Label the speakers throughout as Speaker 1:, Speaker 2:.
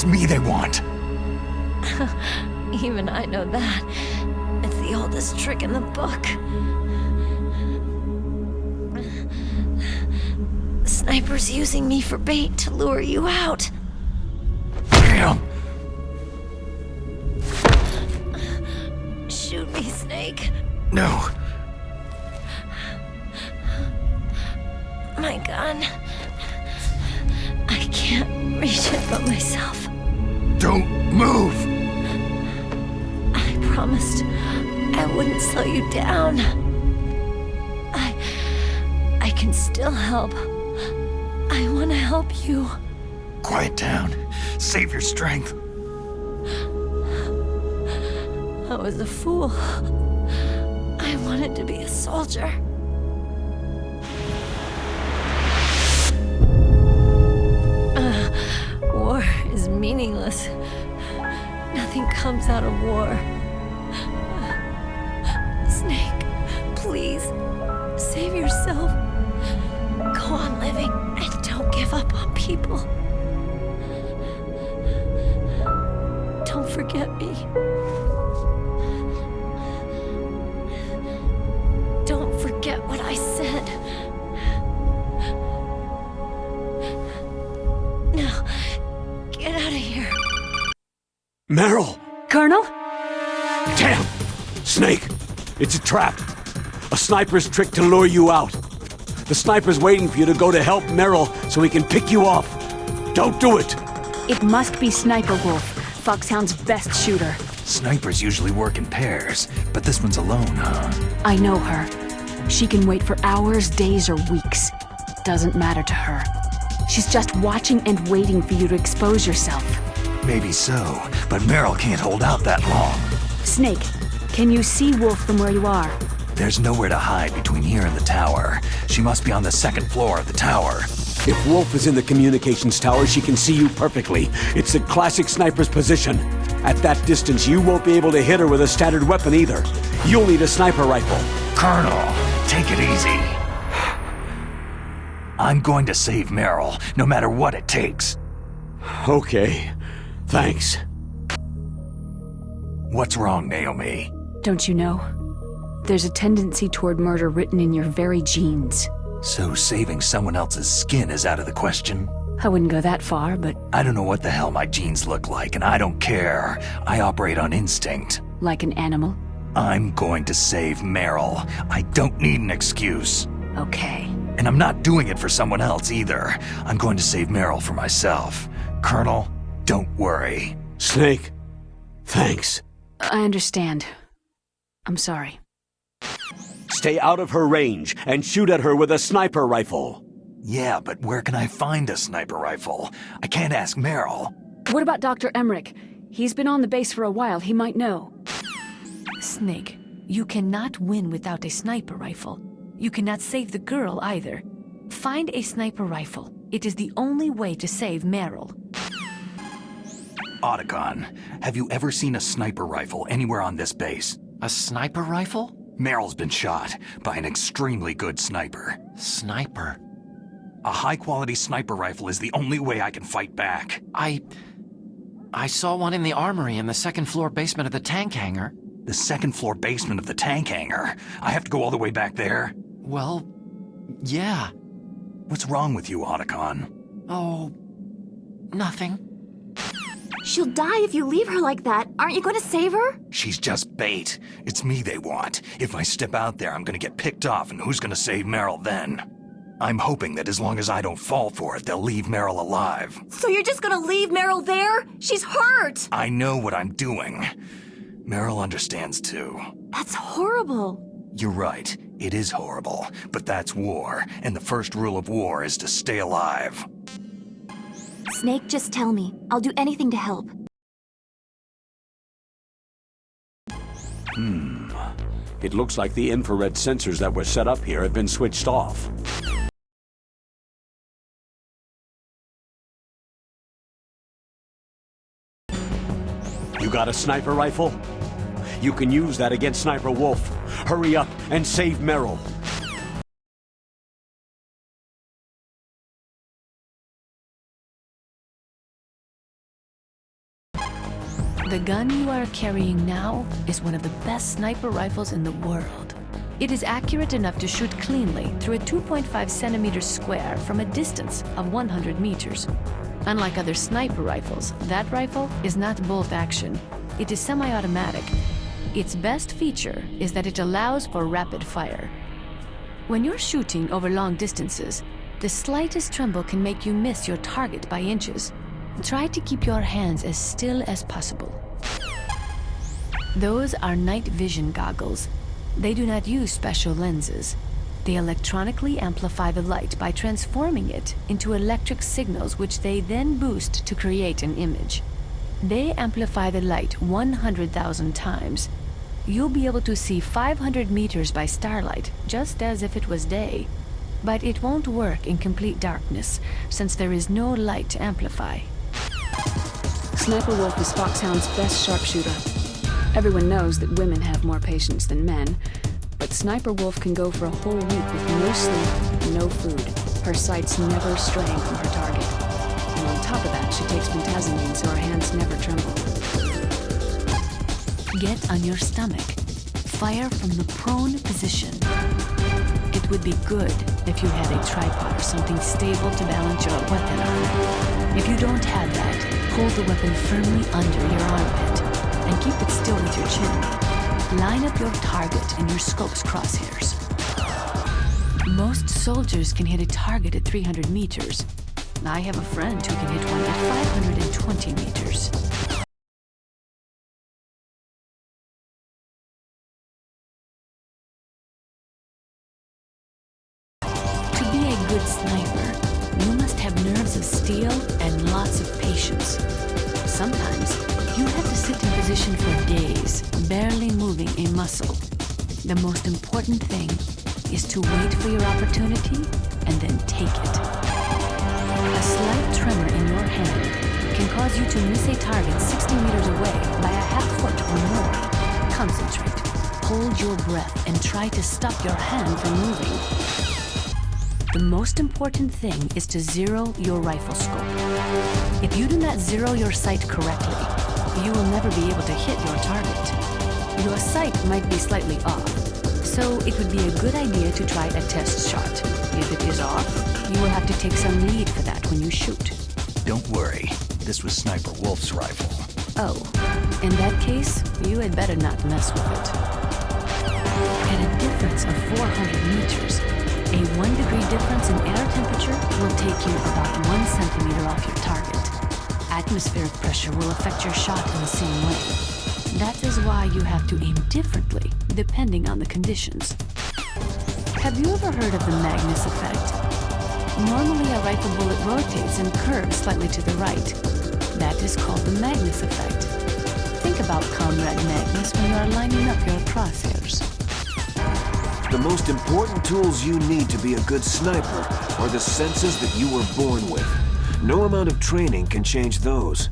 Speaker 1: It's me they want.
Speaker 2: Even I know that. It's the oldest trick in the book. The sniper's using me for bait to lure you out.
Speaker 1: Damn!
Speaker 2: Shoot me, Snake.
Speaker 1: No.
Speaker 2: My gun. I can't reach it but myself.
Speaker 1: Don't move!
Speaker 2: I promised I wouldn't slow you down. I can still help. I want to help you.
Speaker 1: Quiet down. Save your strength.
Speaker 2: I was a fool. I wanted to be a soldier. War is meaningless. Nothing comes out of war. Snake, please, save yourself. Go on living and don't give up on people. Don't forget me. Don't forget what I said. Now, get out of here.
Speaker 3: Meryl!
Speaker 4: Colonel?
Speaker 3: Damn! Snake! It's a trap. A sniper's trick to lure you out. The sniper's waiting for you to go to help Meryl so he can pick you off. Don't do it!
Speaker 4: It must be Sniper Wolf, Foxhound's best shooter.
Speaker 1: Snipers usually work in pairs, but this one's alone, huh?
Speaker 4: I know her. She can wait for hours, days, or weeks. Doesn't matter to her. She's just watching and waiting for you to expose yourself.
Speaker 1: Maybe so, but Meryl can't hold out that long.
Speaker 4: Snake, can you see Wolf from where you are?
Speaker 1: There's nowhere to hide between here and the tower. She must be on the second floor of the tower.
Speaker 3: If Wolf is in the communications tower, she can see you perfectly. It's the classic sniper's position. At that distance, you won't be able to hit her with a standard weapon either. You'll need a sniper rifle.
Speaker 1: Colonel, take it easy. I'm going to save Meryl, no matter what it takes.
Speaker 3: Okay. Thanks.
Speaker 1: What's wrong, Naomi?
Speaker 4: Don't you know? There's a tendency toward murder written in your very genes.
Speaker 1: So saving someone else's skin is out of the question?
Speaker 4: I wouldn't go that far, but
Speaker 1: I don't know what the hell my genes look like, and I don't care. I operate on instinct.
Speaker 4: like an animal.
Speaker 1: I'm going to save Meryl. I don't need an excuse.
Speaker 4: Okay.
Speaker 1: And I'm not doing it for someone else either. I'm going to save Meryl for myself. Colonel, don't worry.
Speaker 3: Snake, thanks.
Speaker 4: I understand. I'm sorry.
Speaker 3: Stay out of her range and shoot at her with a sniper rifle.
Speaker 1: Yeah, but where can I find a sniper rifle? I can't ask Meryl.
Speaker 4: What about Dr. Emmerich? He's been on the base for a while. He might know.
Speaker 5: Snake, you cannot win without a sniper rifle. You cannot save the girl either. Find a sniper rifle. It is the only way to save Meryl.
Speaker 1: Otacon, have you ever seen a sniper rifle anywhere on this base?
Speaker 6: A sniper rifle?
Speaker 1: Meryl's been shot by an extremely good sniper.
Speaker 6: Sniper?
Speaker 1: A high-quality sniper rifle is the only way I can fight back.
Speaker 6: I saw one in the armory in the second-floor basement of the tank hangar.
Speaker 1: The second-floor basement of the tank hangar? I have to go all the way back there?
Speaker 6: Well, yeah.
Speaker 1: What's wrong with you, Otacon?
Speaker 6: Oh, nothing.
Speaker 7: She'll die if you leave her like that. Aren't you going to save her?
Speaker 1: She's just bait. It's me they want. If I step out there, I'm gonna get picked off, and who's gonna save Meryl then? I'm hoping that as long as I don't fall for it, they'll leave Meryl alive.
Speaker 7: So you're just going to leave Meryl there? She's hurt!
Speaker 1: I know what I'm doing. Meryl understands too.
Speaker 7: That's horrible.
Speaker 1: You're right. It is horrible. But that's war, and the first rule of war is to stay alive.
Speaker 7: Snake, just tell me. I'll do anything to help.
Speaker 3: It looks like the infrared sensors that were set up here have been switched off. You got a sniper rifle? You can use that against Sniper Wolf. Hurry up and save Meryl.
Speaker 5: The gun you are carrying now is one of the best sniper rifles in the world. It is accurate enough to shoot cleanly through a 2.5 centimeters square from a distance of 100 meters. Unlike other sniper rifles, that rifle is not bolt action. It is semi-automatic. Its best feature is that it allows for rapid fire. When you're shooting over long distances, the slightest tremble can make you miss your target by inches. Try to keep your hands as still as possible. Those are night vision goggles. They do not use special lenses. They electronically amplify the light by transforming it into electric signals which they then boost to create an image. They amplify the light 100,000 times. You'll be able to see 500 meters by starlight, just as if it was day. But it won't work in complete darkness, since there is no light to amplify.
Speaker 4: Sniper Wolf is Foxhound's best sharpshooter. Everyone knows that women have more patience than men, but Sniper Wolf can go for a whole week with no sleep, no food. Her sights never straying from her target. And on top of that, she takes pentazamine so her hands never tremble.
Speaker 5: Get on your stomach. Fire from the prone position. It would be good if you had a tripod or something stable to balance your weapon on. If you don't have that, hold the weapon firmly under your armpit and keep it still with your chin. Line up your target and your scope's crosshairs. Most soldiers can hit a target at 300 meters. I have a friend who can hit one at 520 meters. To be a good sniper, you must have nerves of steel and lots of patience. Sometimes, you have to sit in position for days, barely moving a muscle. The most important thing is to wait for your opportunity and then take it. A slight tremor in your hand can cause you to miss a target 60 meters away by a half foot or more. Concentrate, hold your breath, and try to stop your hand from moving. The most important thing is to zero your rifle scope. If you do not zero your sight correctly, you will never be able to hit your target. Your sight might be slightly off, so it would be a good idea to try a test shot. If it is off, you will have to take some lead for that when you shoot.
Speaker 1: Don't worry. This was Sniper Wolf's rifle.
Speaker 5: Oh, in that case, you had better not mess with it. At a difference of 400 meters, a 1 degree difference in air temperature will take you about 1 centimeter off your target. Atmospheric pressure will affect your shot in the same way. That is why you have to aim differently, depending on the conditions. Have you ever heard of the Magnus effect? Normally, a rifle bullet rotates and curves slightly to the right. That is called the Magnus effect. Think about Comrade Magnus when you are lining up your crosshairs.
Speaker 8: The most important tools you need to be a good sniper are the senses that you were born with. No amount of training can change those.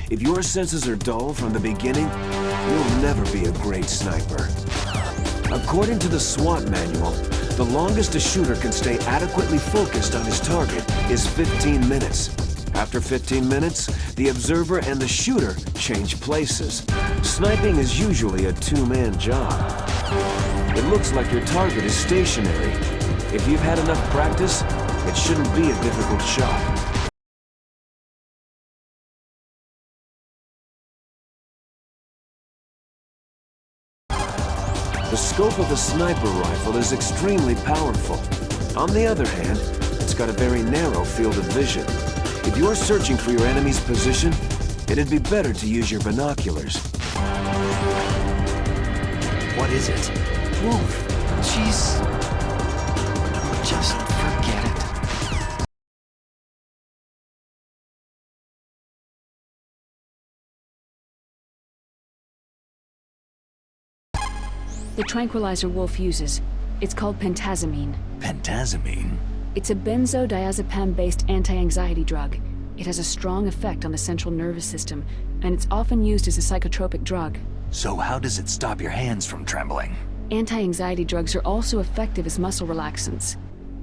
Speaker 8: If your senses are dull from the beginning, you'll never be a great sniper. According to the SWAT manual, the longest a shooter can stay adequately focused on his target is 15 minutes. After 15 minutes, the observer and the shooter change places. Sniping is usually a two-man job. It looks like your target is stationary. If you've had enough practice, it shouldn't be a difficult shot. The scope of a sniper rifle is extremely powerful. On the other hand, it's got a very narrow field of vision. If you're searching for your enemy's position, it'd be better to use your binoculars.
Speaker 1: What is it?
Speaker 6: Wolf. She's... just forget it.
Speaker 4: The tranquilizer Wolf uses, it's called pentazamine.
Speaker 1: Pentazamine?
Speaker 4: It's a benzodiazepam-based anti-anxiety drug. It has a strong effect on the central nervous system, and it's often used as a psychotropic drug.
Speaker 1: So how does it stop your hands from trembling?
Speaker 4: Anti-anxiety drugs are also effective as muscle relaxants.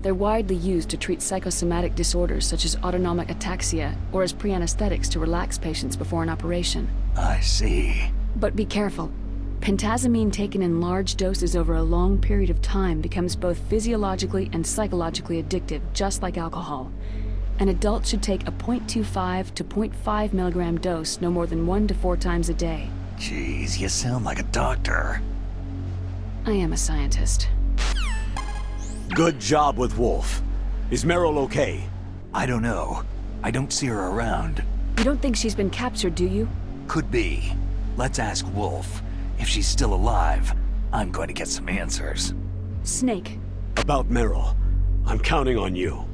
Speaker 4: They're widely used to treat psychosomatic disorders such as autonomic ataxia or as pre-anesthetics to relax patients before an operation.
Speaker 1: I see.
Speaker 4: But be careful. Pentazamine taken in large doses over a long period of time becomes both physiologically and psychologically addictive, just like alcohol. An adult should take a 0.25 to 0.5 milligram dose no more than 1 to 4 times a day.
Speaker 1: Jeez, you sound like a doctor.
Speaker 4: I am a scientist.
Speaker 3: Good job with Wolf. Is Meryl okay?
Speaker 1: I don't know. I don't see her around.
Speaker 4: You don't think she's been captured, do you?
Speaker 1: Could be. Let's ask Wolf. If she's still alive, I'm going to get some answers.
Speaker 4: Snake.
Speaker 3: About Meryl. I'm counting on you.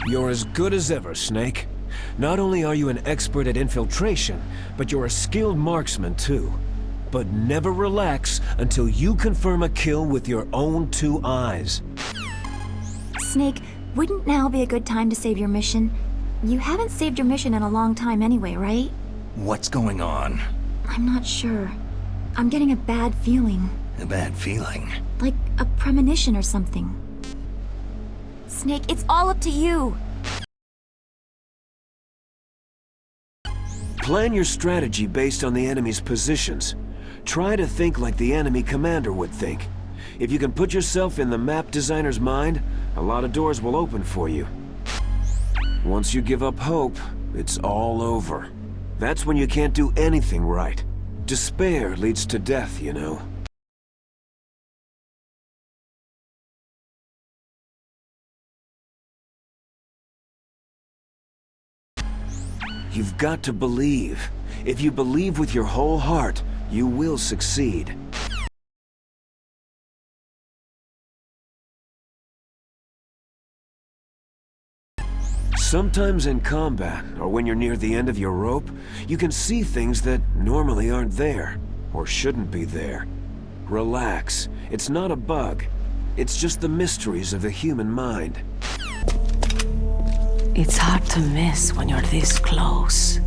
Speaker 8: You're as good as ever, Snake. Not only are you an expert at infiltration, but you're a skilled marksman too. But never relax until you confirm a kill with your own 2 eyes.
Speaker 7: Snake, wouldn't now be a good time to save your mission? You haven't saved your mission in a long time anyway, right?
Speaker 1: What's going on?
Speaker 7: I'm not sure. I'm getting a bad feeling.
Speaker 1: A bad feeling?
Speaker 7: Like a premonition or something. Snake, it's all up to you!
Speaker 8: Plan your strategy based on the enemy's positions. Try to think like the enemy commander would think. If you can put yourself in the map designer's mind, a lot of doors will open for you. Once you give up hope, it's all over. That's when you can't do anything right. Despair leads to death, you know. You've got to believe. If you believe with your whole heart, you will succeed. Sometimes in combat, or when you're near the end of your rope, you can see things that normally aren't there, or shouldn't be there. Relax. It's not a bug. It's just the mysteries of the human mind.
Speaker 5: It's hard to miss when you're this close.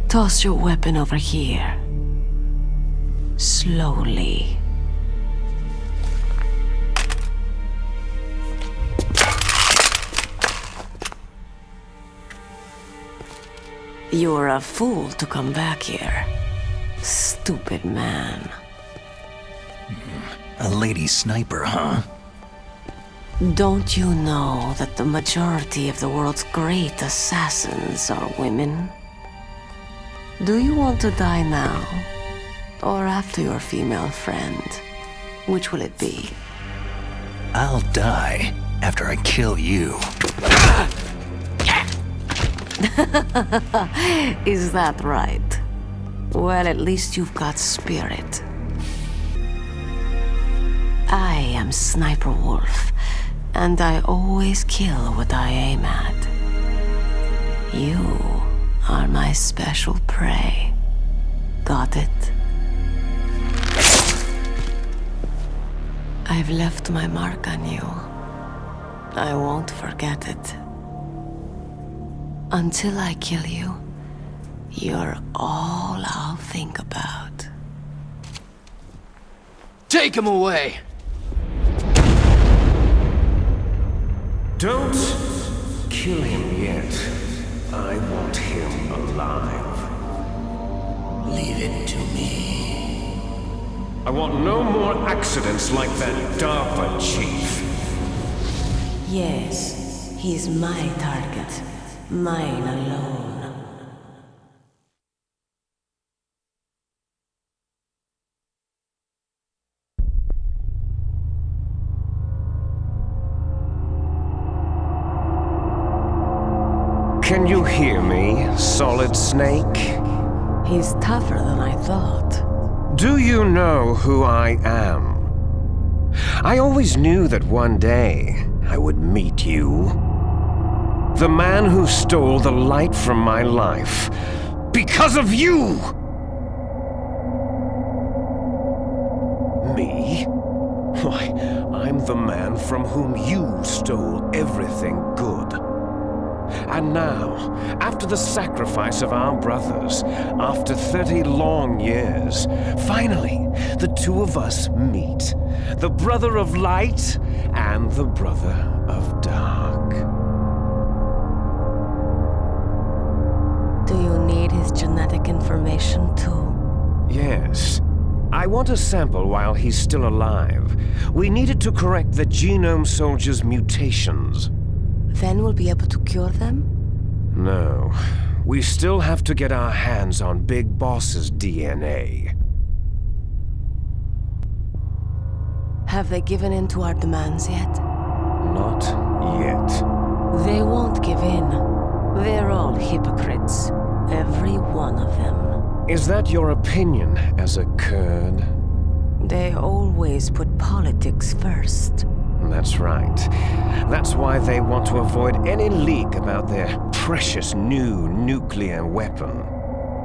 Speaker 5: Toss your weapon over here. Slowly. You're a fool to come back here. Stupid man.
Speaker 1: A lady sniper, huh?
Speaker 5: Don't you know that the majority of the world's great assassins are women? Do you want to die now? Or after your female friend? Which will it be?
Speaker 1: I'll die after I kill you.
Speaker 5: Is that right? Well, at least you've got spirit. I am Sniper Wolf, and I always kill what I aim at. You are my special prey. Got it? I've left my mark on you. I won't forget it. Until I kill you, you're all I'll think about.
Speaker 6: Take him away!
Speaker 8: Don't kill him yet. I want him alive.
Speaker 1: Leave it to me.
Speaker 8: I want no more accidents like that DARPA chief.
Speaker 5: Yes, he's my target. Mine alone.
Speaker 8: Can you hear me, Solid Snake?
Speaker 5: He's tougher than I thought.
Speaker 8: Do you know who I am? I always knew that one day I would meet you. The man who stole the light from my life. Because of you! Me? Why, I'm the man from whom you stole everything good. And now, after the sacrifice of our brothers, after 30 long years, finally, the two of us meet. The brother of light and the brother of dark.
Speaker 5: Do you need his genetic information too?
Speaker 8: Yes. I want a sample while he's still alive. We needed to correct the Genome Soldier's mutations.
Speaker 5: Then we'll be able to cure them?
Speaker 8: No. We still have to get our hands on Big Boss's DNA.
Speaker 5: Have they given in to our demands yet?
Speaker 8: Not yet.
Speaker 5: They won't give in. They're all hypocrites. Every one of them.
Speaker 8: Is that your opinion as a Kurd?
Speaker 5: They always put politics first.
Speaker 8: That's right. That's why they want to avoid any leak about their precious new nuclear weapon.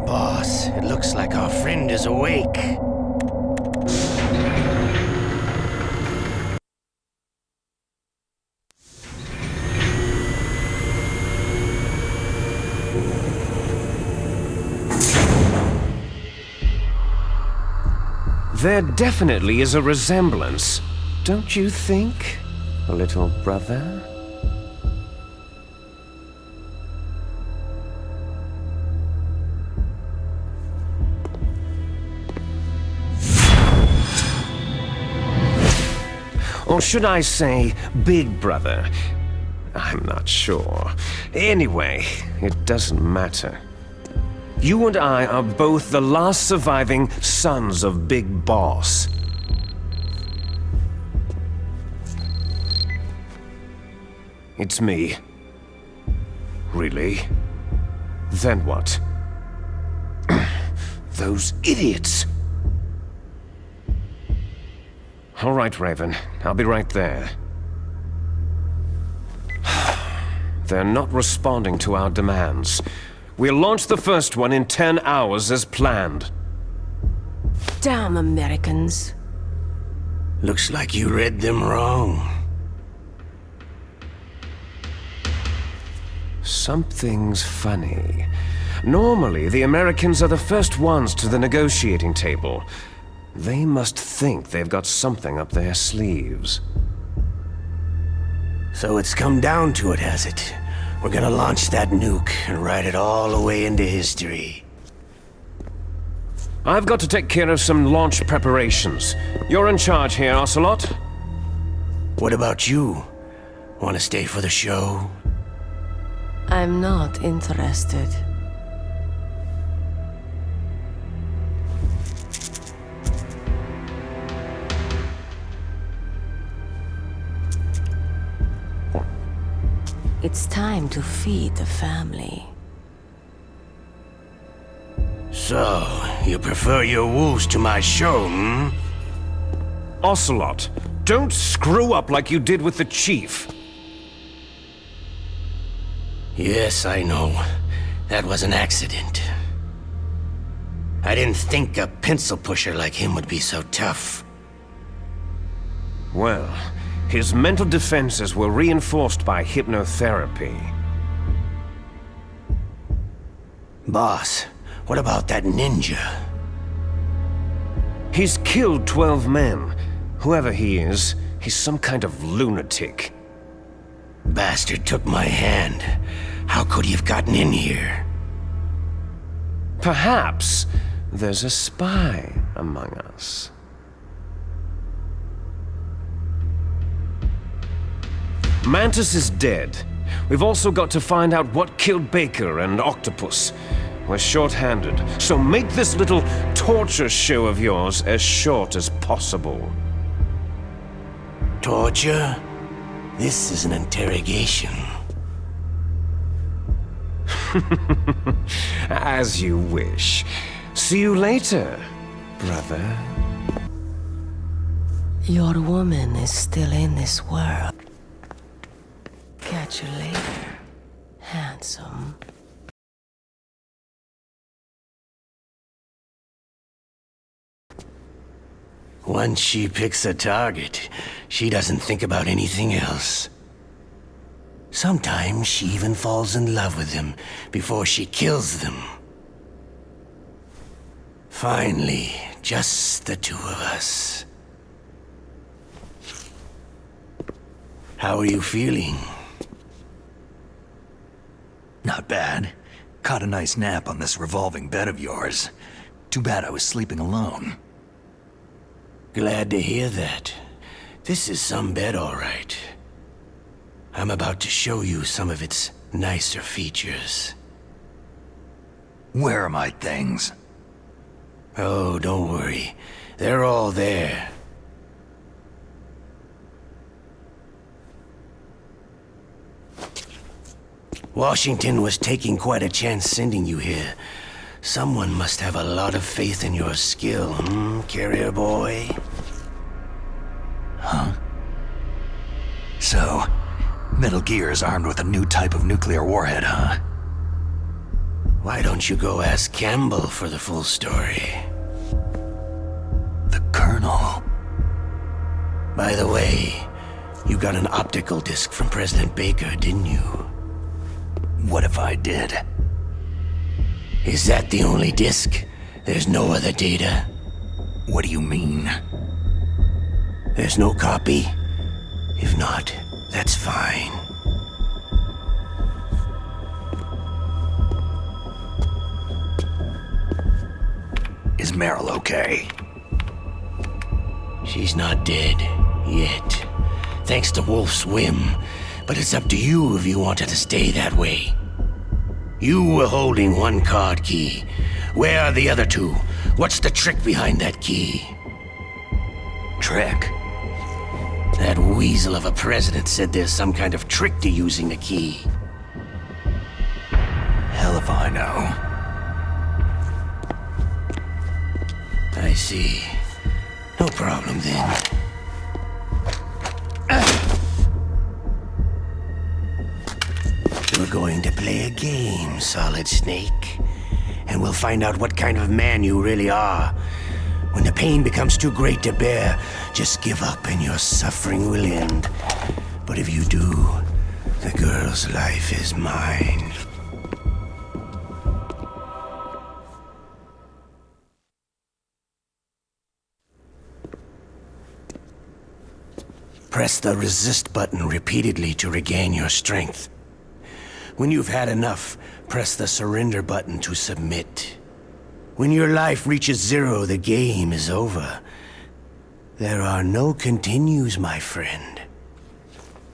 Speaker 9: Boss, it looks like our friend is awake.
Speaker 8: There definitely is a resemblance, don't you think, little brother? Or should I say, big brother? I'm not sure. Anyway, it doesn't matter. You and I are both the last surviving sons of Big Boss. It's me. Really? Then what? Those idiots! All right, Raven. I'll be right there. They're not responding to our demands. We'll launch the first one in 10 hours as planned.
Speaker 5: Damn Americans.
Speaker 9: Looks like you read them wrong.
Speaker 8: Something's funny. Normally, the Americans are the first ones to the negotiating table. They must think they've got something up their sleeves.
Speaker 9: So it's come down to it, has it? We're gonna launch that nuke and write it all the way into history.
Speaker 8: I've got to take care of some launch preparations. You're in charge here, Ocelot.
Speaker 9: What about you? Wanna stay for the show?
Speaker 5: I'm not interested. It's time to feed the family.
Speaker 9: So, you prefer your wolves to my show, hmm?
Speaker 8: Ocelot, don't screw up like you did with the chief.
Speaker 9: Yes, I know. That was an accident. I didn't think a pencil pusher like him would be so tough.
Speaker 8: Well, his mental defenses were reinforced by hypnotherapy.
Speaker 9: Boss, what about that ninja?
Speaker 8: He's killed 12 men. Whoever he is, he's some kind of lunatic.
Speaker 9: Bastard took my hand. How could he have gotten in here?
Speaker 8: Perhaps there's a spy among us. Mantis is dead. We've also got to find out what killed Baker and Octopus. We're short-handed, so make this little torture show of yours as short as possible.
Speaker 9: Torture? This is an interrogation.
Speaker 8: As you wish. See you later, brother.
Speaker 5: Your woman is still in this world. Catch you later, handsome.
Speaker 9: Once she picks a target, she doesn't think about anything else. Sometimes she even falls in love with them before she kills them. Finally, just the two of us. How are you feeling?
Speaker 1: Not bad. Caught a nice nap on this revolving bed of yours. Too bad I was sleeping alone.
Speaker 9: Glad to hear that. This is some bed, all right. I'm about to show you some of its nicer features.
Speaker 1: Where are my things?
Speaker 9: Oh, don't worry. They're all there. Washington was taking quite a chance sending you here. Someone must have a lot of faith in your skill, carrier boy?
Speaker 1: Huh? So, Metal Gear is armed with a new type of nuclear warhead, huh?
Speaker 9: Why don't you go ask Campbell for the full story?
Speaker 1: The Colonel.
Speaker 9: By the way, you got an optical disc from President Baker, didn't you?
Speaker 1: What if I did?
Speaker 9: Is that the only disc? There's no other data?
Speaker 1: What do you mean?
Speaker 9: There's no copy? If not, that's fine.
Speaker 1: Is Meryl okay?
Speaker 9: She's not dead, yet. Thanks to Wolf's whim. But it's up to you if you want her to stay that way. You were holding one card key. Where are the other two? What's the trick behind that key?
Speaker 1: Trick?
Speaker 9: That weasel of a president said there's some kind of trick to using the key.
Speaker 1: Hell if I know.
Speaker 9: I see. No problem then. We're going to play a game, Solid Snake. And we'll find out what kind of man you really are. When the pain becomes too great to bear, just give up and your suffering will end. But if you do, the girl's life is mine. Press the resist button repeatedly to regain your strength. When you've had enough, press the surrender button to submit. When your life reaches 0, the game is over. There are no continues, my friend.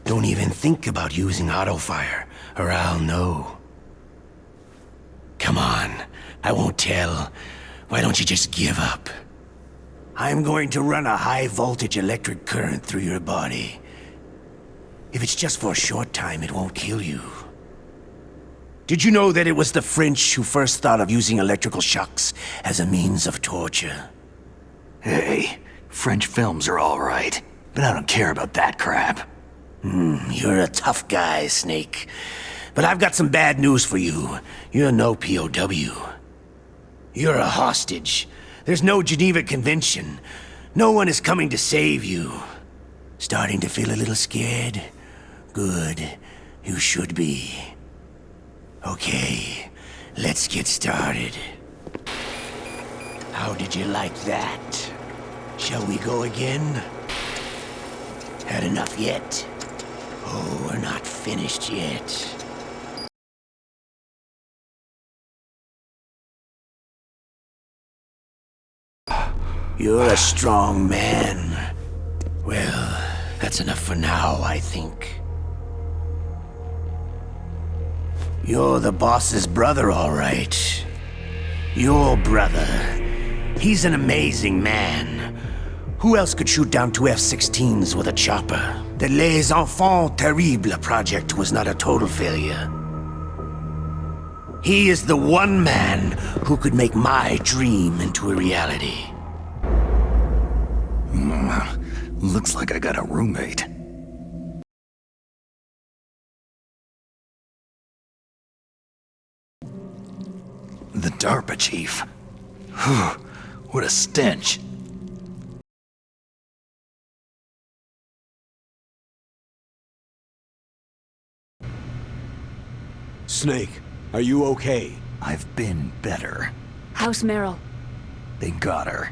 Speaker 9: Don't even think about using auto-fire, or I'll know. Come on, I won't tell. Why don't you just give up? I'm going to run a high-voltage electric current through your body. If it's just for a short time, it won't kill you. Did you know that it was the French who first thought of using electrical shocks as a means of torture?
Speaker 1: Hey, French films are all right, but I don't care about that crap.
Speaker 9: You're a tough guy, Snake. But I've got some bad news for you. You're no POW. You're a hostage. There's no Geneva Convention. No one is coming to save you. Starting to feel a little scared? Good. You should be. Okay, let's get started. How did you like that? Shall we go again? Had enough yet? Oh, we're not finished yet. You're a strong man. Well, that's enough for now, I think. You're the boss's brother, all right. Your brother. He's an amazing man. Who else could shoot down 2 F-16s with a chopper? The Les Enfants Terribles project was not a total failure. He is the one man who could make my dream into a reality.
Speaker 1: Looks like I got a roommate. The DARPA chief. Whew, what a stench.
Speaker 3: Snake, are you okay?
Speaker 1: I've been better.
Speaker 4: How's Meryl?
Speaker 1: They got her.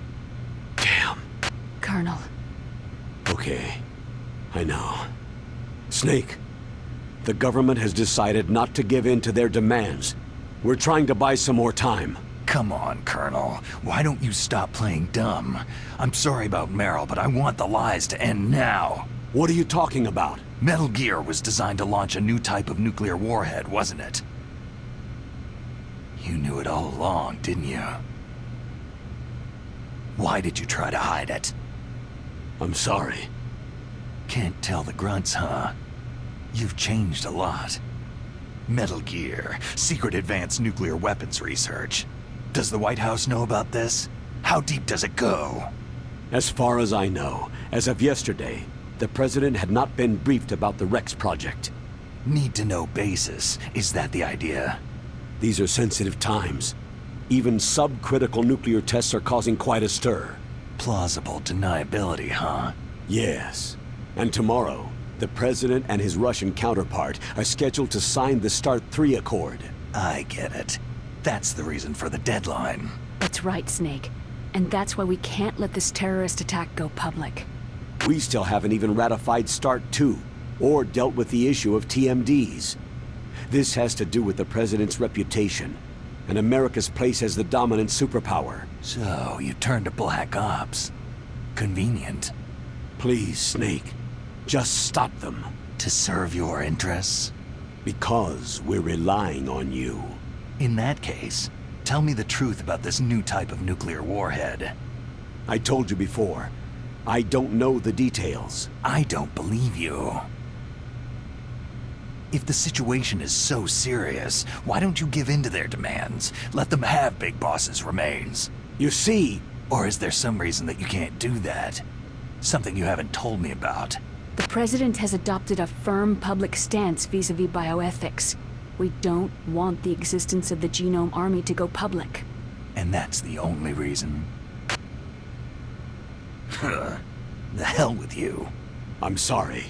Speaker 3: Damn.
Speaker 4: Colonel.
Speaker 3: Okay. I know. Snake, the government has decided not to give in to their demands. We're trying to buy some more time.
Speaker 1: Come on, Colonel. Why don't you stop playing dumb? I'm sorry about Meryl, but I want the lies to end now.
Speaker 3: What are you talking about?
Speaker 1: Metal Gear was designed to launch a new type of nuclear warhead, wasn't it? You knew it all along, didn't you? Why did you try to hide it?
Speaker 3: I'm sorry.
Speaker 1: Can't tell the grunts, huh? You've changed a lot. Metal Gear, secret advanced nuclear weapons research. Does the White House know about this? How deep does it go?
Speaker 3: As far as I know, as of yesterday, the President had not been briefed about the Rex project.
Speaker 1: Need-to-know basis. Is that the idea?
Speaker 3: These are sensitive times. Even subcritical nuclear tests are causing quite a stir.
Speaker 1: Plausible deniability, huh?
Speaker 3: Yes. And tomorrow, the President and his Russian counterpart are scheduled to sign the START 3 Accord.
Speaker 1: I get it. That's the reason for the deadline.
Speaker 4: That's right, Snake. And that's why we can't let this terrorist attack go public.
Speaker 3: We still haven't even ratified START 2, or dealt with the issue of TMDs. This has to do with the President's reputation, and America's place as the dominant superpower.
Speaker 1: So, you turned to Black Ops. Convenient.
Speaker 3: Please, Snake, just stop them.
Speaker 1: To serve your interests?
Speaker 3: Because we're relying on you.
Speaker 1: In that case, tell me the truth about this new type of nuclear warhead.
Speaker 3: I told you before, I don't know the details.
Speaker 1: I don't believe you. If the situation is so serious, why don't you give in to their demands? Let them have Big Boss's remains.
Speaker 3: You see...
Speaker 1: Or is there some reason that you can't do that? Something you haven't told me about.
Speaker 4: The President has adopted a firm public stance vis-a-vis bioethics. We don't want the existence of the Genome Army to go public.
Speaker 1: And that's the only reason? The hell with you.
Speaker 3: I'm sorry.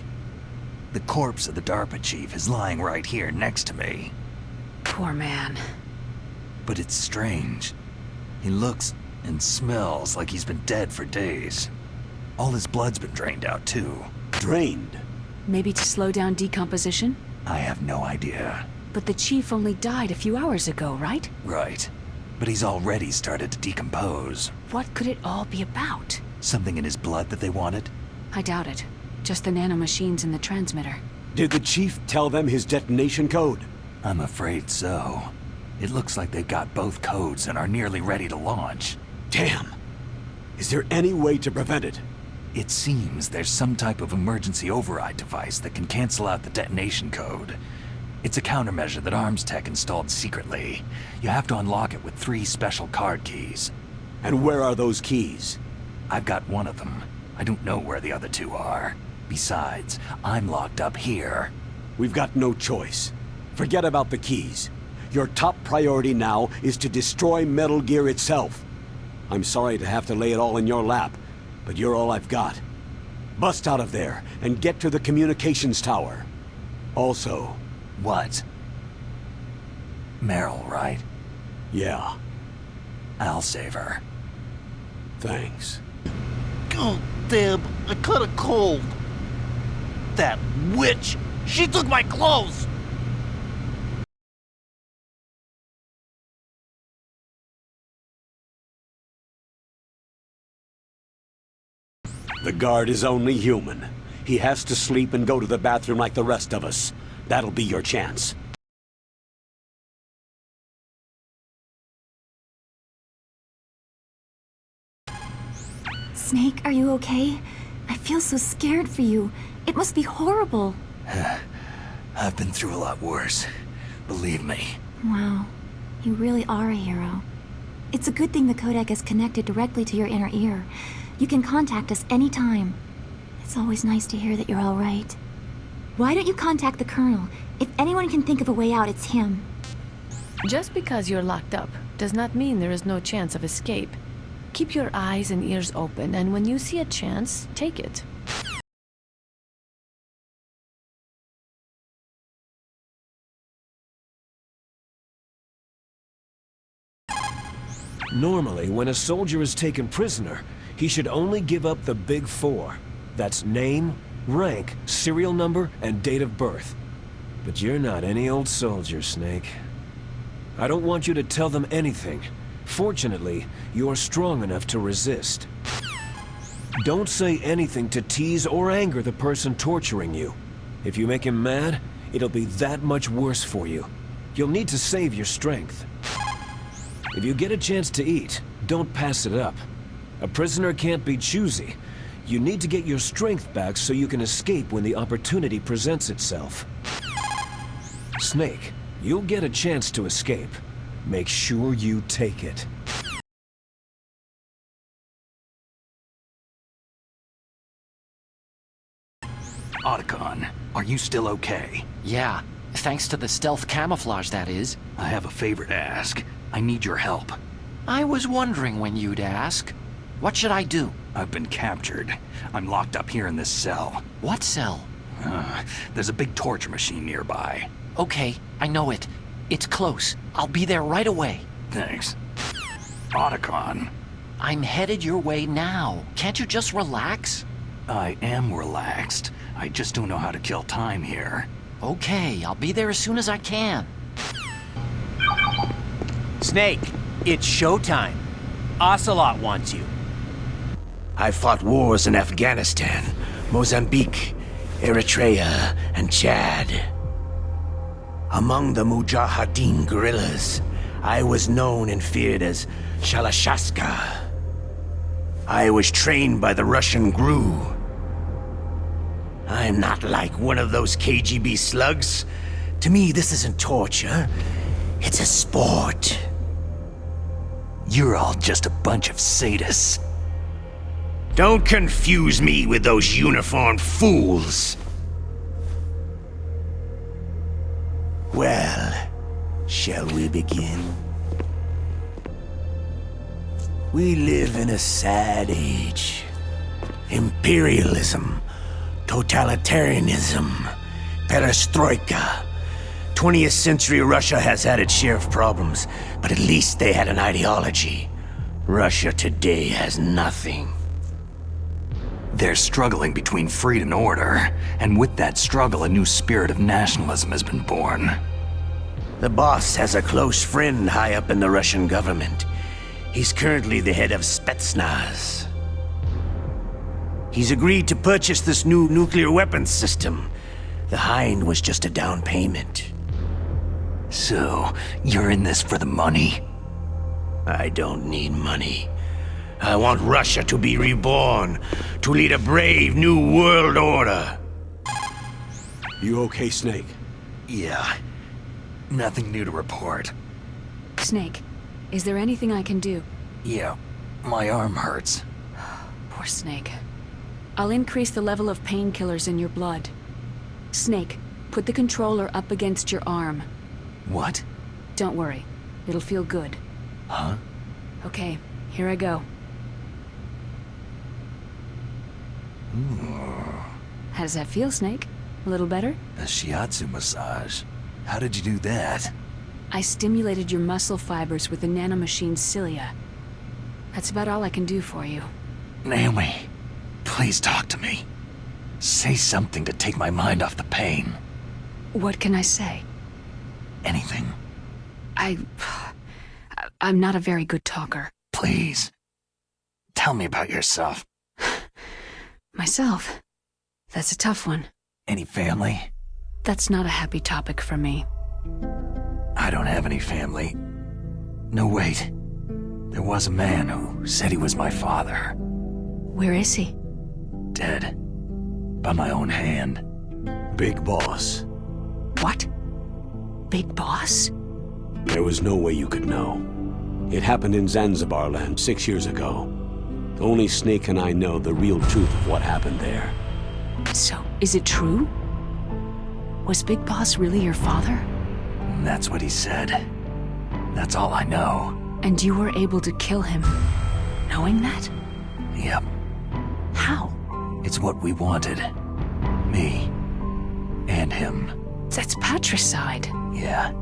Speaker 1: The corpse of the DARPA chief is lying right here next to me.
Speaker 4: Poor man.
Speaker 1: But it's strange. He looks and smells like he's been dead for days. All his blood's been drained out, too.
Speaker 3: Drained?
Speaker 4: Maybe to slow down decomposition?
Speaker 1: I have no idea.
Speaker 4: But the chief only died a few hours ago, right?
Speaker 1: Right. But he's already started to decompose.
Speaker 4: What could it all be about?
Speaker 1: Something in his blood that they wanted?
Speaker 4: I doubt it. Just the nanomachines in the transmitter.
Speaker 3: Did the chief tell them his detonation code?
Speaker 1: I'm afraid so. It looks like they've got both codes and are nearly ready to launch.
Speaker 3: Damn! Is there any way to prevent it?
Speaker 1: It seems there's some type of emergency override device that can cancel out the detonation code. It's a countermeasure that Arms Tech installed secretly. You have to unlock it with 3 special card keys.
Speaker 3: And where are those keys?
Speaker 1: I've got one of them. I don't know where the other 2 are. Besides, I'm locked up here.
Speaker 3: We've got no choice. Forget about the keys. Your top priority now is to destroy Metal Gear itself. I'm sorry to have to lay it all in your lap, but you're all I've got. Bust out of there and get to the communications tower. Also...
Speaker 1: What? Meryl, right?
Speaker 3: Yeah.
Speaker 1: I'll save her.
Speaker 3: Thanks.
Speaker 10: God damn, I caught a cold. That witch! She took my clothes!
Speaker 3: The guard is only human. He has to sleep and go to the bathroom like the rest of us. That'll be your chance.
Speaker 7: Snake, are you okay? I feel so scared for you. It must be horrible.
Speaker 1: I've been through a lot worse. Believe me.
Speaker 7: Wow. You really are a hero. It's a good thing the codec is connected directly to your inner ear. You can contact us anytime. It's always nice to hear that you're all right. Why don't you contact the Colonel? If anyone can think of a way out, it's him.
Speaker 5: Just because you're locked up does not mean there is no chance of escape. Keep your eyes and ears open, and when you see a chance, take it.
Speaker 8: Normally, when a soldier is taken prisoner, he should only give up the big four. That's name, rank, serial number, and date of birth. But you're not any old soldier, Snake. I don't want you to tell them anything. Fortunately, you're strong enough to resist. Don't say anything to tease or anger the person torturing you. If you make him mad, it'll be that much worse for you. You'll need to save your strength. If you get a chance to eat, don't pass it up. A prisoner can't be choosy. You need to get your strength back so you can escape when the opportunity presents itself. Snake, you'll get a chance to escape. Make sure you take it.
Speaker 1: Otacon, are you still okay?
Speaker 6: Yeah, thanks to the stealth camouflage, that is.
Speaker 1: I have a favor to ask. I need your help.
Speaker 6: I was wondering when you'd ask. What should I do?
Speaker 1: I've been captured. I'm locked up here in this cell.
Speaker 6: What cell?
Speaker 1: There's a big torture machine nearby.
Speaker 6: Okay, I know it. It's close. I'll be there right away.
Speaker 1: Thanks. Otacon.
Speaker 6: I'm headed your way now. Can't you just relax?
Speaker 1: I am relaxed. I just don't know how to kill time here.
Speaker 6: Okay, I'll be there as soon as I can.
Speaker 11: Snake, it's showtime. Ocelot wants you.
Speaker 9: I fought wars in Afghanistan, Mozambique, Eritrea, and Chad. Among the Mujahideen guerrillas, I was known and feared as Shalashaska. I was trained by the Russian GRU. I'm not like one of those KGB slugs. To me, this isn't torture. It's a sport.
Speaker 1: You're all just a bunch of sadists.
Speaker 9: Don't confuse me with those uniformed fools. Well, shall we begin? We live in a sad age. Imperialism, totalitarianism, perestroika. 20th century Russia has had its share of problems, but at least they had an ideology. Russia today has nothing.
Speaker 1: They're struggling between freedom and order, and with that struggle, a new spirit of nationalism has been born.
Speaker 9: The boss has a close friend high up in the Russian government. He's currently the head of Spetsnaz. He's agreed to purchase this new nuclear weapons system. The Hind was just a down payment.
Speaker 1: So, you're in this for the money?
Speaker 9: I don't need money. I want Russia to be reborn, to lead a brave new world order.
Speaker 3: You okay, Snake?
Speaker 1: Yeah. Nothing new to report.
Speaker 4: Snake, is there anything I can do?
Speaker 1: Yeah, my arm hurts.
Speaker 4: Poor Snake. I'll increase the level of painkillers in your blood. Snake, put the controller up against your arm.
Speaker 1: What?
Speaker 4: Don't worry. It'll feel good.
Speaker 1: Huh?
Speaker 4: Okay, here I go. How does that feel, Snake? A little better?
Speaker 1: A shiatsu massage. How did you do that?
Speaker 4: I stimulated your muscle fibers with the nanomachine's cilia. That's about all I can do for you.
Speaker 1: Naomi, please talk to me. Say something to take my mind off the pain.
Speaker 4: What can I say?
Speaker 1: Anything.
Speaker 4: I'm not a very good talker.
Speaker 1: Please. Tell me about yourself.
Speaker 4: Myself? That's a tough one.
Speaker 1: Any family?
Speaker 4: That's not a happy topic for me.
Speaker 1: I don't have any family. No, wait. There was a man who said he was my father.
Speaker 4: Where is he?
Speaker 1: Dead. By my own hand.
Speaker 3: Big Boss.
Speaker 4: What? Big Boss?
Speaker 3: There was no way you could know. It happened in Zanzibar land 6 years ago. Only Snake and I know the real truth of what happened there.
Speaker 4: So, is it true? Was Big Boss really your father?
Speaker 1: That's what he said. That's all I know.
Speaker 4: And you were able to kill him, knowing that?
Speaker 1: Yep.
Speaker 4: How?
Speaker 1: It's what we wanted. Me. And him.
Speaker 4: That's patricide.
Speaker 1: Yeah.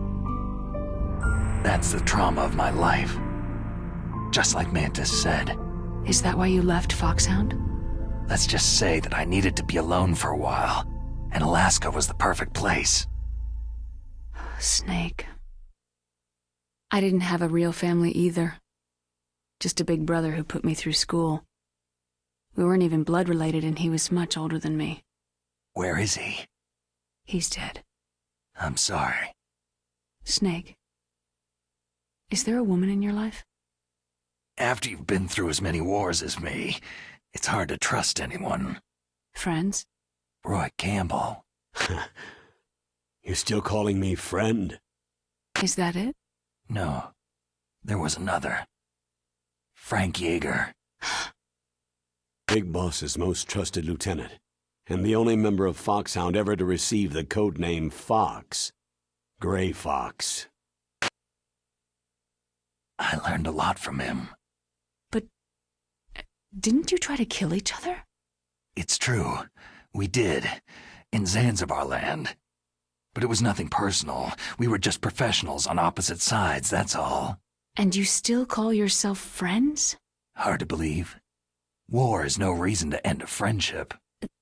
Speaker 1: That's the trauma of my life. just like Mantis said.
Speaker 4: Is that why you left Foxhound?
Speaker 1: Let's just say that I needed to be alone for a while, and Alaska was the perfect place.
Speaker 4: Snake. I didn't have a real family either. Just a big brother who put me through school. We weren't even blood related, and he was much older than me.
Speaker 1: Where is he?
Speaker 4: He's dead.
Speaker 1: I'm sorry.
Speaker 4: Snake. Is there a woman in your life?
Speaker 1: After you've been through as many wars as me, it's hard to trust anyone.
Speaker 4: Friends?
Speaker 1: Roy Campbell.
Speaker 3: You're still calling me friend?
Speaker 4: Is that it?
Speaker 1: No. There was another. Frank Yeager.
Speaker 3: Big Boss's most trusted lieutenant, and the only member of Foxhound ever to receive the code name Fox. Gray Fox.
Speaker 1: I learned a lot from him.
Speaker 4: But didn't you try to kill each other?
Speaker 1: It's true. We did. In Zanzibar land. But it was nothing personal. We were just professionals on opposite sides, that's all.
Speaker 4: And you still call yourself friends?
Speaker 1: Hard to believe. War is no reason to end a friendship.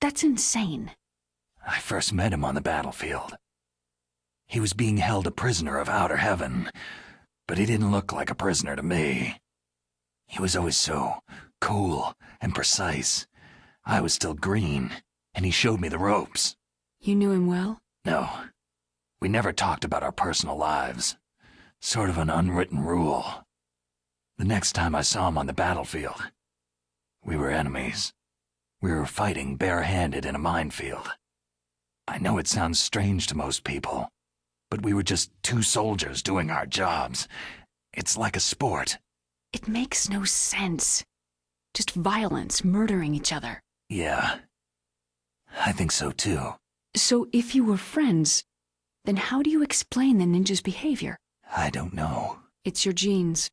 Speaker 4: That's insane.
Speaker 1: I first met him on the battlefield. He was being held a prisoner of outer heaven, but he didn't look like a prisoner to me. He was always so cool and precise. I was still green, and he showed me the ropes.
Speaker 4: You knew him well?
Speaker 1: No. We never talked about our personal lives. Sort of an unwritten rule. The next time I saw him on the battlefield, we were enemies. We were fighting bare-handed in a minefield. I know it sounds strange to most people, but we were just two soldiers doing our jobs. It's like a sport.
Speaker 4: It makes no sense. Just violence, murdering each other.
Speaker 1: Yeah. I think so too.
Speaker 4: So if you were friends, then how do you explain the ninja's behavior?
Speaker 1: I don't know.
Speaker 4: It's your genes.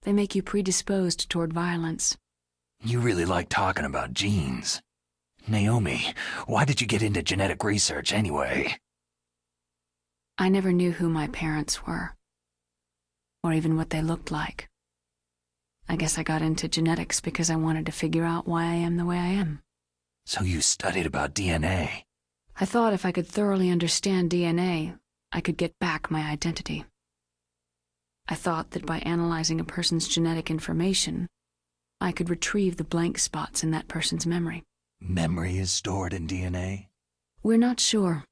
Speaker 4: They make you predisposed toward violence.
Speaker 1: You really like talking about genes. Naomi, why did you get into genetic research anyway?
Speaker 4: I never knew who my parents were, or even what they looked like. I guess I got into genetics because I wanted to figure out why I am the way I am.
Speaker 1: So you studied about DNA?
Speaker 4: I thought if I could thoroughly understand DNA, I could get back my identity. I thought that by analyzing a person's genetic information, I could retrieve the blank spots in that person's memory.
Speaker 1: Memory is stored in DNA?
Speaker 4: We're not sure,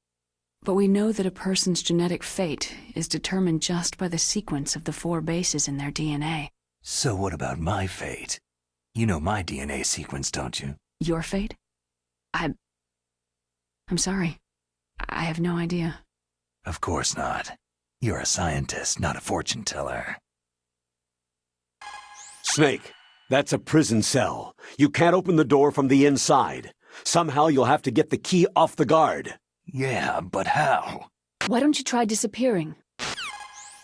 Speaker 4: but we know that a person's genetic fate is determined just by the sequence of the 4 bases in their DNA.
Speaker 1: So what about my fate? You know my DNA sequence, don't you?
Speaker 4: Your fate? I'm sorry. I have no idea.
Speaker 1: Of course not. You're a scientist, not a fortune teller.
Speaker 3: Snake, that's a prison cell. You can't open the door from the inside. Somehow you'll have to get the key off the guard.
Speaker 1: Yeah, but how?
Speaker 4: Why don't you try disappearing?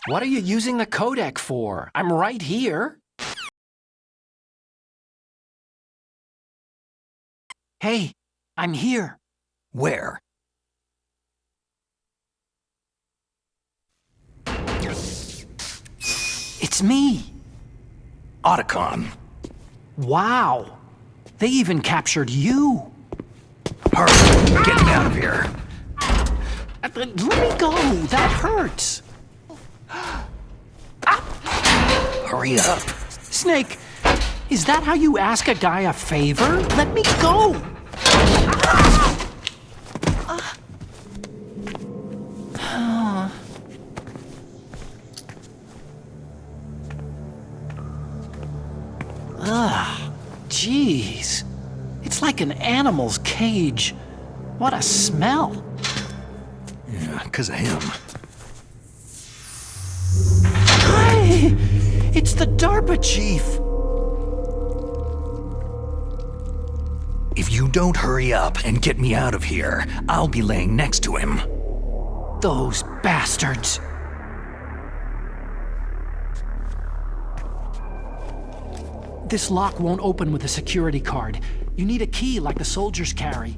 Speaker 6: What are you using the codec for? I'm right here. Hey, I'm here.
Speaker 1: Where?
Speaker 6: It's me.
Speaker 1: Otacon.
Speaker 6: Wow. They even captured you.
Speaker 1: Hurry, get me out of here.
Speaker 6: Let me go. That hurts.
Speaker 1: Hurry up.
Speaker 6: Snake, is that how you ask a guy a favor? Let me go. Jeez. It's like an animal's cage. What a smell.
Speaker 1: Yeah, 'cause of him.
Speaker 6: Hi! It's the DARPA chief.
Speaker 1: If you don't hurry up and get me out of here, I'll be laying next to him.
Speaker 6: Those bastards. This lock won't open with a security card. You need a key like the soldiers carry.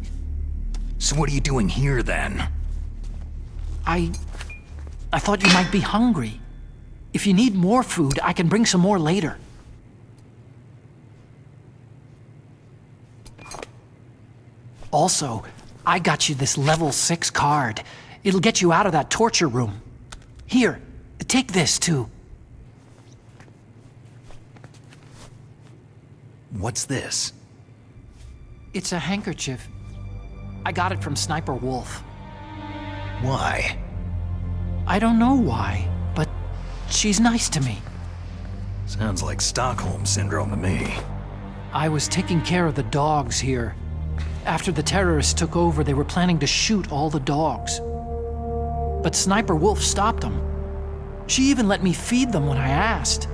Speaker 1: So what are you doing here, then?
Speaker 6: I thought you might be hungry. If you need more food, I can bring some more later. Also, I got you this level 6 card. It'll get you out of that torture room. Here, take this too.
Speaker 1: What's this?
Speaker 6: It's a handkerchief. I got it from Sniper Wolf.
Speaker 1: Why?
Speaker 6: I don't know why, but she's nice to me.
Speaker 1: Sounds like Stockholm Syndrome to me.
Speaker 6: I was taking care of the dogs here. After the terrorists took over, they were planning to shoot all the dogs. But Sniper Wolf stopped them. She even let me feed them when I asked.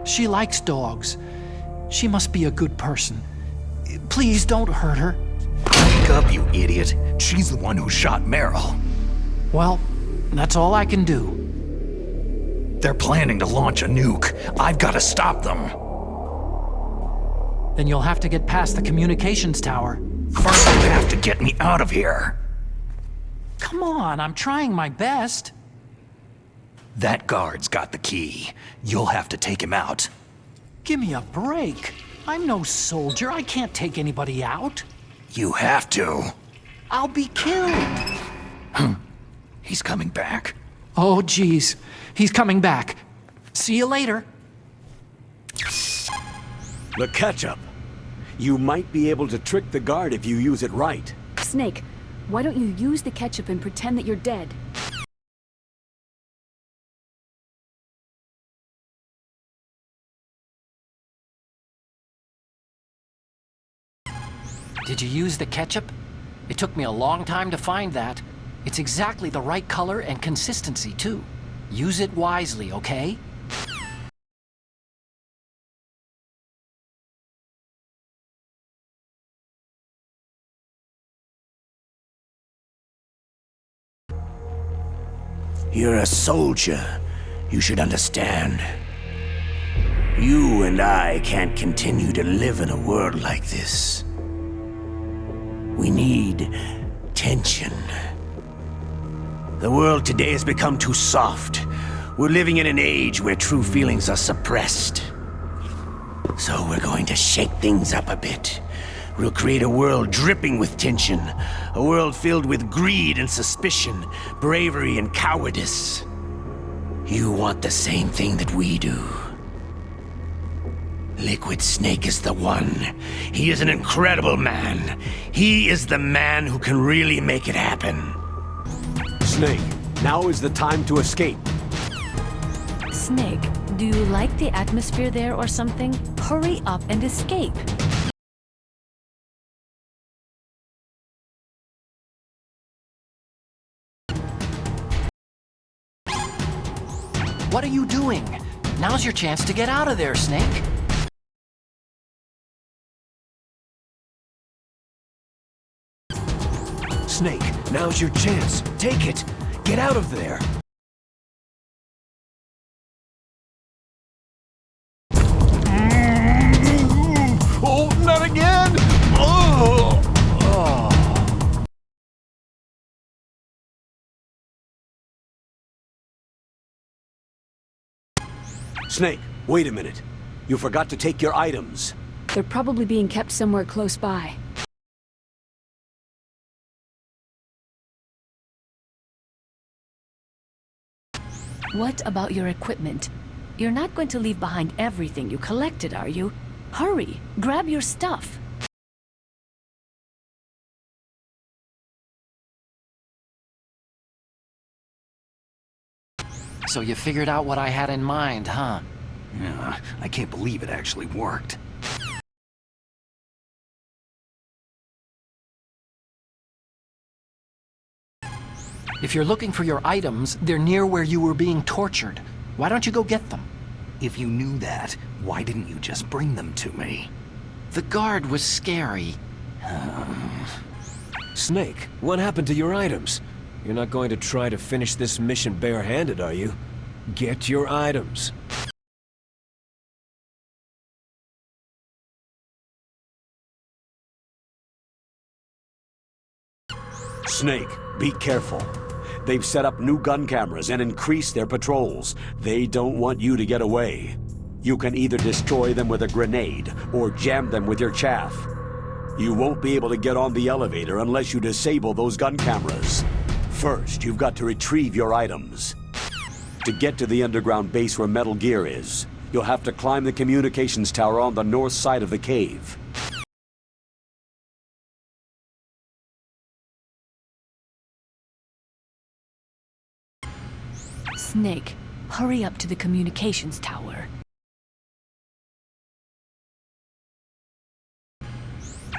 Speaker 6: She likes dogs. She must be a good person. Please don't hurt her.
Speaker 1: Wake up, you idiot. She's the one who shot Meryl.
Speaker 6: Well, that's all I can do.
Speaker 1: They're planning to launch a nuke. I've got to stop them.
Speaker 6: Then you'll have to get past the communications tower.
Speaker 1: First, you have to get me out of here.
Speaker 6: Come on, I'm trying my best.
Speaker 1: That guard's got the key. You'll have to take him out.
Speaker 6: Give me a break. I'm no soldier. I can't take anybody out.
Speaker 1: You have to.
Speaker 6: I'll be killed.
Speaker 1: He's coming back.
Speaker 6: Oh, geez. He's coming back. See you later.
Speaker 3: The ketchup. You might be able to trick the guard if you use it right.
Speaker 4: Snake, why don't you use the ketchup and pretend that you're dead?
Speaker 6: Did you use the ketchup? It took me a long time to find that. It's exactly the right color and consistency, too. Use it wisely, okay?
Speaker 9: You're a soldier. You should understand. You and I can't continue to live in a world like this. We need tension. The world today has become too soft. We're living in an age where true feelings are suppressed. So we're going to shake things up a bit. We'll create a world dripping with tension. A world filled with greed and suspicion, bravery and cowardice. You want the same thing that we do. Liquid Snake is the one. He is an incredible man. He is the man who can really make it happen.
Speaker 3: Snake, now is the time to escape.
Speaker 5: Snake, do you like the atmosphere there or something? Hurry up and escape.
Speaker 6: What are you doing? Now's your chance to get out of there, Snake.
Speaker 1: Snake, now's your chance. Take it. Get out of there.
Speaker 10: Oh, not again! Oh!
Speaker 3: Snake, wait a minute. You forgot to take your items.
Speaker 4: They're probably being kept somewhere close by.
Speaker 5: What about your equipment? You're not going to leave behind everything you collected, are you? Hurry, grab your stuff.
Speaker 6: So you figured out what I had in mind, huh?
Speaker 1: Yeah, I can't believe it actually worked.
Speaker 6: If you're looking for your items, they're near where you were being tortured. Why don't you go get them?
Speaker 1: If you knew that, why didn't you just bring them to me?
Speaker 6: The guard was scary.
Speaker 8: Snake, what happened to your items? You're not going to try to finish this mission barehanded, are you? Get your items.
Speaker 3: Snake, be careful. They've set up new gun cameras and increased their patrols. They don't want you to get away. You can either destroy them with a grenade or jam them with your chaff. You won't be able to get on the elevator unless you disable those gun cameras. First, you've got to retrieve your items. To get to the underground base where Metal Gear is, you'll have to climb the communications tower on the north side of the cave.
Speaker 5: Snake, hurry up to the communications tower.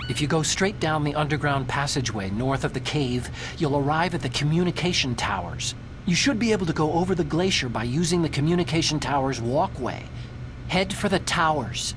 Speaker 6: If you go straight down the underground passageway north of the cave, you'll arrive at the communication towers. You should be able to go over the glacier by using the communication tower's walkway. Head for the towers.